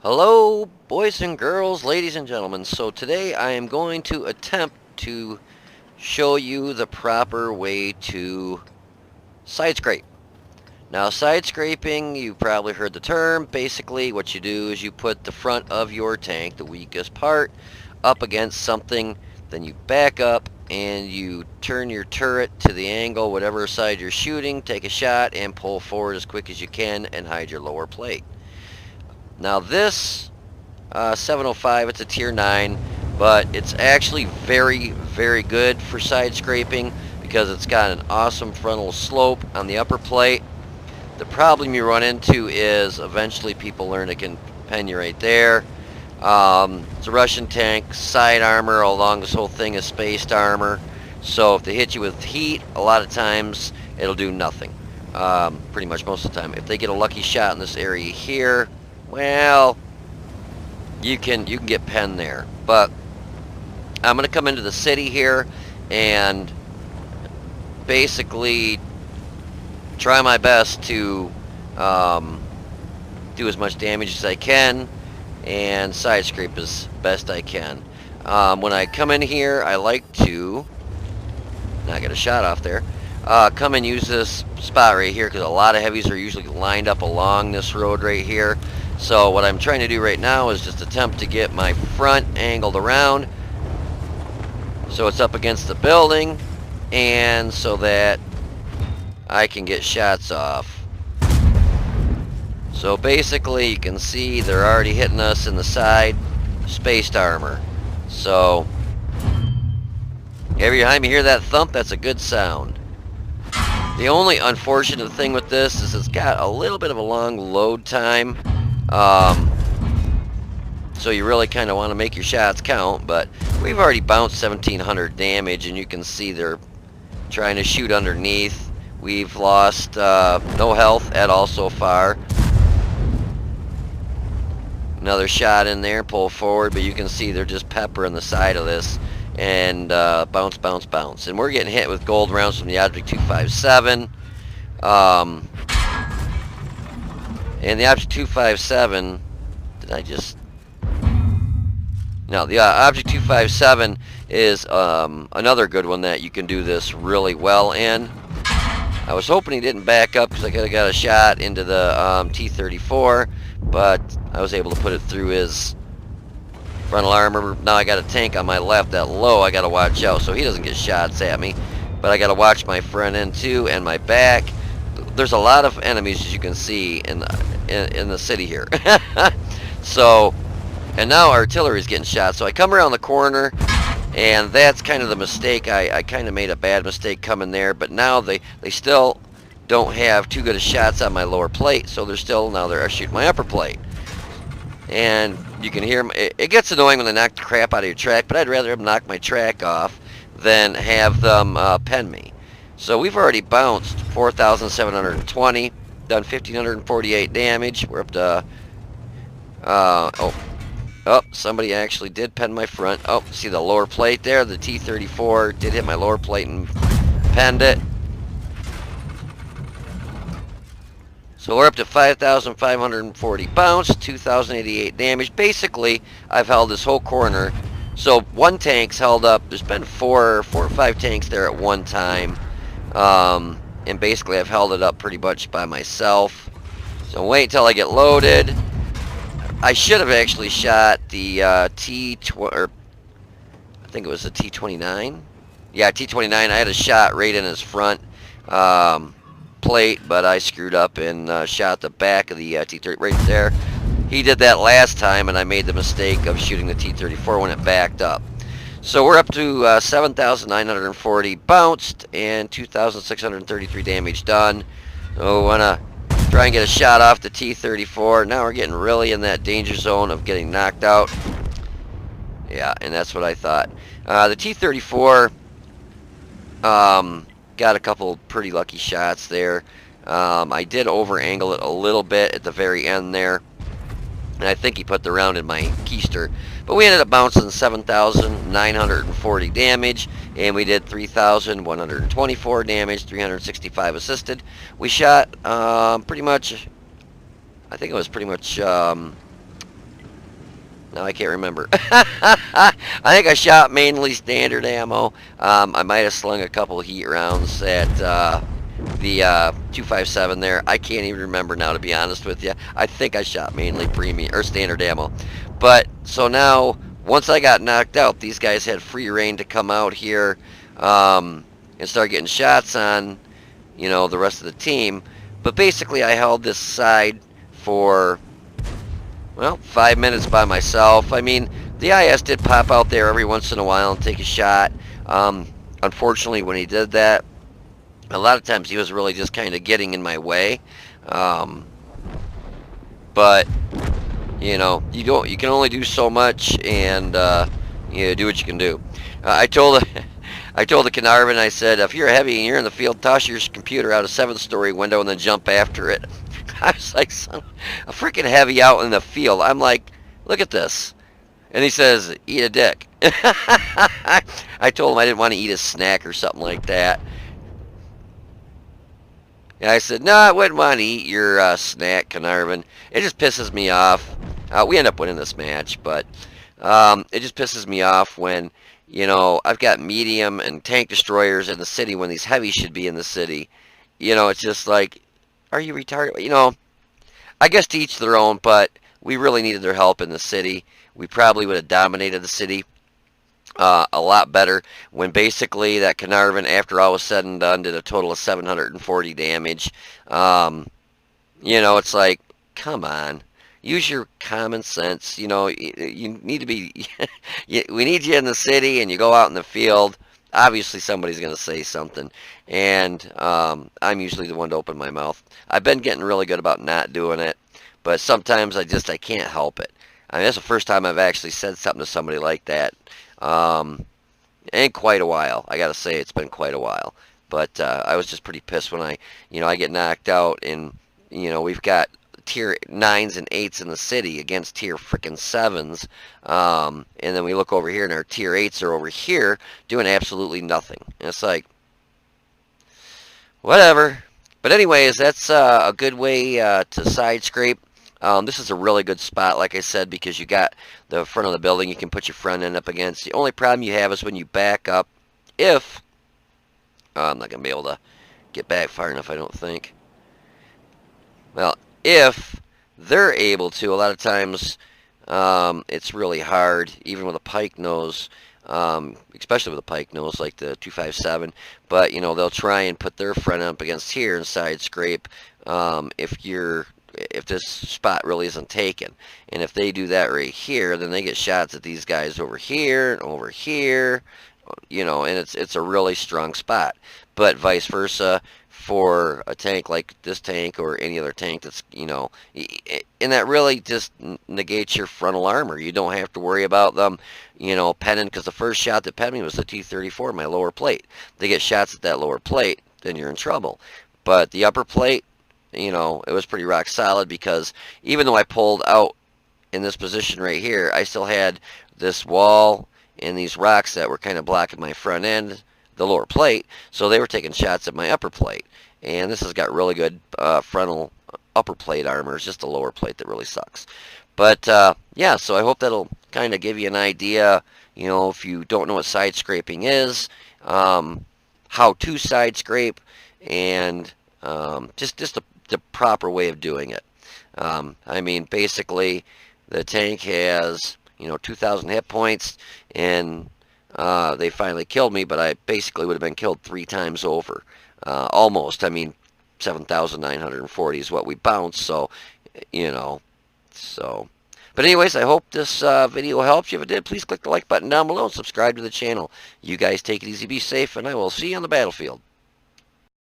Hello, boys and girls, ladies and gentlemen. So today I am going to attempt to show you the proper way to side scrape. Now, side scraping, you probably heard the term. Basically, what you do is you put the front of your tank, the weakest part, up against something, then you back up and you turn your turret to the angle, whatever side you're shooting, take a shot, and pull forward as quick as you can and hide your lower plate. Now this 705, it's a tier 9, but it's actually very, very good for side scraping because it's got an awesome frontal slope on the upper plate. The problem you run into is eventually people learn it can pen you right there. It's a Russian tank, side armor along this whole thing is spaced armor. So if they hit you with heat, a lot of times it'll do nothing. Pretty much most of the time. If they get a lucky shot in this area here, well, you can get penned there. But I'm going to come into the city here and basically try my best to do as much damage as I can and side scrape as best I can. When I come in here, I like to, now I got a shot off there, come and use this spot right here because a lot of heavies are usually lined up along this road right here. So what I'm trying to do right now is just attempt to get my front angled around so it's up against the building and so that I can get shots off. So basically you can see they're already hitting us in the side, spaced armor. So every time you hear that thump, that's a good sound. The only unfortunate thing with this is it's got a little bit of a long load time. So you really kind of want to make your shots count, but we've already bounced 1700 damage and you can see they're trying to shoot underneath. We've lost no health at all so far. Another shot in there, pull forward, but you can see they're just peppering the side of this and bounce, bounce, bounce. And we're getting hit with gold rounds from the Object 257. And the Object 257, did I just... No, the Object 257 is another good one that you can do this really well in. I was hoping he didn't back up because I could have got a shot into the T-34, but I was able to put it through his frontal armor. Now I got a tank on my left that low I got to watch out so he doesn't get shots at me. But I got to watch my front end too and my back. There's a lot of enemies, as you can see, in the city here. So, and now artillery is getting shot. So I come around the corner, and that's kind of the mistake. I kind of made a bad mistake coming there. But now they still don't have too good of shots on my lower plate. So they're shooting my upper plate. And you can hear them. It gets annoying when they knock the crap out of your track. But I'd rather them knock my track off than have them pen me. So we've already bounced 4,720, done 1,548 damage. We're up to, somebody actually did pen my front. Oh, see the lower plate there? The T-34 did hit my lower plate and penned it. So we're up to 5,540 bounce, 2,088 damage. Basically, I've held this whole corner. So one tank's held up. There's been four or five tanks there at one time. And basically I've held it up pretty much by myself. So wait until I get loaded. I should have actually shot the I think it was the T-29. Yeah, T-29. I had a shot right in his front plate, but I screwed up and shot the back of the T-30 right there. He did that last time, and I made the mistake of shooting the T-34 when it backed up. So we're up to 7,940 bounced and 2,633 damage done. So we want to try and get a shot off the T-34. Now we're getting really in that danger zone of getting knocked out. Yeah, and that's what I thought. The T-34 got a couple pretty lucky shots there. I did over-angle it a little bit at the very end there. And I think he put the round in my keister. But we ended up bouncing 7,940 damage, and we did 3,124 damage, 365 assisted. We shot pretty much, I think it was pretty much Now I can't remember. I think I shot mainly standard ammo. I might have slung a couple heat rounds at the 257 there. I can't even remember now, to be honest with you. I think I shot mainly premium or standard ammo. But so now, once I got knocked out, these guys had free reign to come out here and start getting shots on, the rest of the team. But basically, I held this side for, well, 5 minutes by myself. I mean, the IS did pop out there every once in a while and take a shot. Unfortunately, when he did that, a lot of times he was really just kind of getting in my way. But you can only do so much, and do what you can do. I told I told the Carnarvon, I said, if you're heavy and you're in the field, toss your computer out a 7th-story window and then jump after it. I was like, son, a freaking heavy out in the field. I'm like, look at this. And he says, eat a dick. I told him I didn't want to eat a snack or something like that. And I said, no, I wouldn't want to eat your snack, Carnarvon. It just pisses me off. We end up winning this match, but it just pisses me off when, I've got medium and tank destroyers in the city when these heavies should be in the city. It's just like, are you retarded? I guess to each their own, but we really needed their help in the city. We probably would have dominated the city a lot better when basically that Carnarvon, after all was said and done, did a total of 740 damage. It's like, come on. Use your common sense. You need to be, we need you in the city, and you go out in the field. Obviously, somebody's going to say something, and I'm usually the one to open my mouth. I've been getting really good about not doing it, but sometimes I can't help it. I mean, that's the first time I've actually said something to somebody like that in quite a while. I got to say, it's been quite a while. But I was just pretty pissed when I get knocked out, and, we've got tier 9s and 8s in the city against tier frickin' 7s. And then we look over here, and our tier 8s are over here doing absolutely nothing. And it's like, whatever. But anyways, that's a good way to side scrape. This is a really good spot, like I said, because you got the front of the building you can put your front end up against. The only problem you have is when you back up, if... I'm not going to be able to get back far enough, I don't think. Well, if they're able to, a lot of times it's really hard, even with a pike nose, especially with a pike nose like the 257, but they'll try and put their front up against here and side scrape if this spot really isn't taken. And if they do that right here, then they get shots at these guys over here and over here, and it's a really strong spot. But vice versa, for a tank like this tank or any other tank that's, and that really just negates your frontal armor. You don't have to worry about them, penning, because the first shot that penned me was the T-34, my lower plate. They get shots at that lower plate, then you're in trouble. But the upper plate, it was pretty rock solid, because even though I pulled out in this position right here, I still had this wall and these rocks that were kind of blocking my front end, the lower plate, so they were taking shots at my upper plate. And this has got really good frontal upper plate armor. It's just the lower plate that really sucks. But yeah, so I hope that'll kind of give you an idea, if you don't know what side scraping is, how to side scrape, and just the proper way of doing it. I mean, basically, the tank has 2,000 hit points, and they finally killed me, but I basically would have been killed 3 times over. Almost. I mean, 7,940 is what we bounced, so, so. But anyways, I hope this video helps you. If it did, please click the like button down below and subscribe to the channel. You guys take it easy, be safe, and I will see you on the battlefield.